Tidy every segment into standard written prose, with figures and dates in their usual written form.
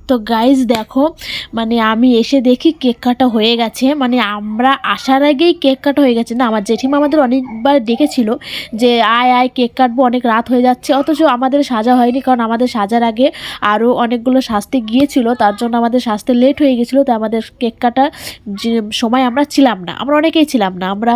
তো গাইজ দেখো, মানে আমি এসে দেখি কেক কাটা হয়ে গেছে। মানে আমরা আসার আগেই কেক কাটা হয়ে গেছে। না, আমার জেঠিমা আমাদের অনেকবার ডেকেছিল যে আয় আয় কেক কাটবো, অনেক রাত হয়ে যাচ্ছে। অথচ আমাদের সাজা হয়নি, কারণ আমাদের সাজার আগে আরও অনেকগুলো সাজতে গিয়েছিল, তার জন্য আমাদের সাজতে লেট হয়ে গেছিলো। তো আমাদের কেক কাটার যে সময় আমরা ছিলাম না, আমরা অনেকেই ছিলাম না, আমরা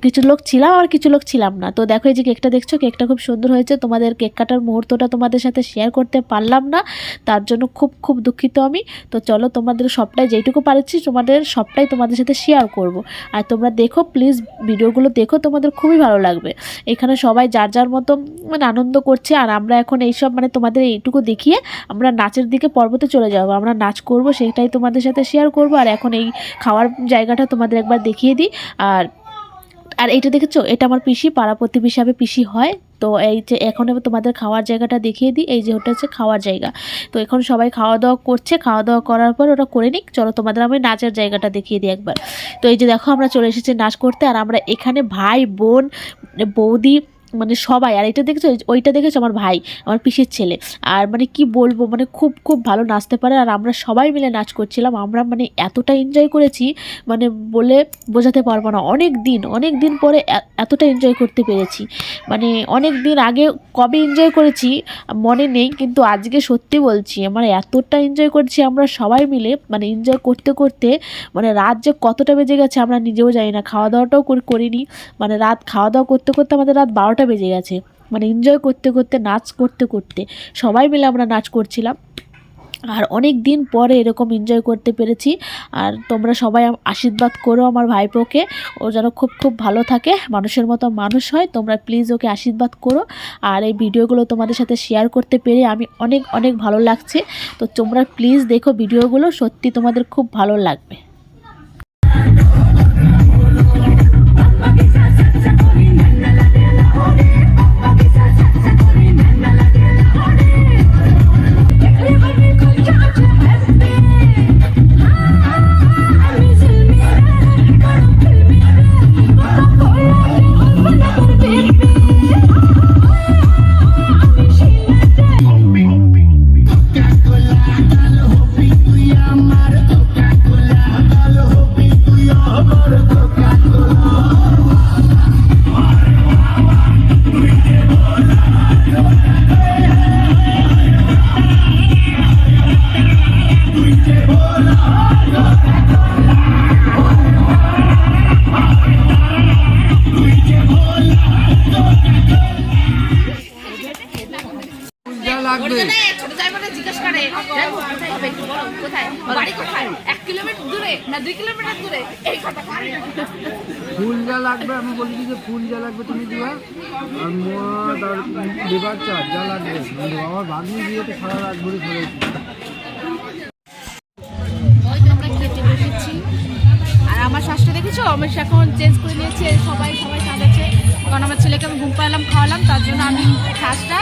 কিছু লোক ছিলাম আর কিছু লোক ছিলাম না। তো দেখো এই যে কেকটা দেখছো, কেকটা খুব সুন্দর হয়েছে। তোমাদের কেক কাটার মুহূর্তটা তোমাদের সাথে শেয়ার করতে পারলাম না, তার জন্য খুব খুব দুঃখিত আমি। তো চলো তোমাদের সবটাই যেইটুকু পারছি তোমাদের সবটাই তোমাদের সাথে শেয়ার করব। আর তোমরা দেখো, প্লিজ ভিডিওগুলো দেখো, তোমাদের খুবই ভালো লাগবে। এখানে সবাই যার যার মতো মানে আনন্দ করছে, আর আমরা এখন এইসব মানে তোমাদের এইটুকু দেখিয়ে আমরা নাচের দিকে পর্বতে চলে যাবো। আমরা নাচ করব, সেটাই তোমাদের সাথে শেয়ার করব। আর এখন এই খাওয়ার জায়গাটা তোমাদের একবার দেখিয়ে দিই। আর এইটা দেখেছো, এটা আমার পিসি, পাড়া প্রতিবেশী হিসাবে পিসি হয়। তো এই যে এখন তোমাদের খাওয়ার জায়গাটা দেখিয়ে দিই। এই যে ওটা হচ্ছে খাওয়ার জায়গা। তো এখন সবাই খাওয়া দাওয়া করছে, খাওয়া দাওয়া করার পর ওটা করে নিক। চলো তোমাদের আমি নাচের জায়গাটা দেখিয়ে দিই একবার। তো এই যে দেখো, আমরা চলে এসেছি নাচ করতে। আর আমরা এখানে ভাই বোন বৌদি মানে সবাই। আর এটা দেখেছো, ওইটা দেখেছো আমার ভাই, আমার পিসির ছেলে। আর মানে কি বলবো, মানে খুব খুব ভালো নাচতে পারে। আর আমরা সবাই মিলে নাচ করছিলাম। আমরা মানে এতটা এনজয় করেছি, মানে বলে বোঝাতে পারবো না। অনেক দিন পরে এতটা এনজয় করতে পেরেছি। মানে অনেক দিন আগে কবে এনজয় করেছি মনে নেই, কিন্তু আজকে সত্যি বলছি আমরা এতটা এনজয় করেছি আমরা সবাই মিলে। মানে এনজয় করতে করতে মানে রাত যে কতটা বেজে গেছে আমরা নিজেও জানি না। খাওয়া দাওয়াটাও করিনি। মানে রাত খাওয়া দাওয়া করতে করতে আমাদের রাত 12টা বেজে গেছে। মানে এনজয় করতে করতে, নাচ করতে করতে সবাই মিলে আমরা নাচ করছিলাম। আর অনেক দিন পরে এরকম এনজয় করতে পেরেছি। আর তোমরা সবাই আশীর্বাদ করো আমার ভাইপোকে, ও যেন খুব খুব ভালো থাকে, মানুষের মতো মানুষ হয়। তোমরা প্লিজ ওকে আশীর্বাদ করো। আর এই ভিডিওগুলো তোমাদের সাথে শেয়ার করতে পেরে আমি অনেক অনেক ভালো লাগছে। তো তোমরা প্লিজ দেখো ভিডিওগুলো, সত্যি তোমাদের খুব ভালো লাগবে। ফুল যা লাগবে আমি বলেছি যে ফুল যা লাগবে তুমি দিবা, আর মদ আর লেবার চার্জ যা লাগবে আমার ভাগ্নি দিয়ে তো সারা রাত ঘুরে ফেলেছি। আর আমার শাশুড়ি দেখেছো, আমি এখন চেঞ্জ করে নিয়েছি। সবাই সাজাচ্ছে, কারণ আমার ছেলেকে আমি ঘুম পাড়ালাম, খাওয়ালাম, তার জন্য আমি শ্বাসটা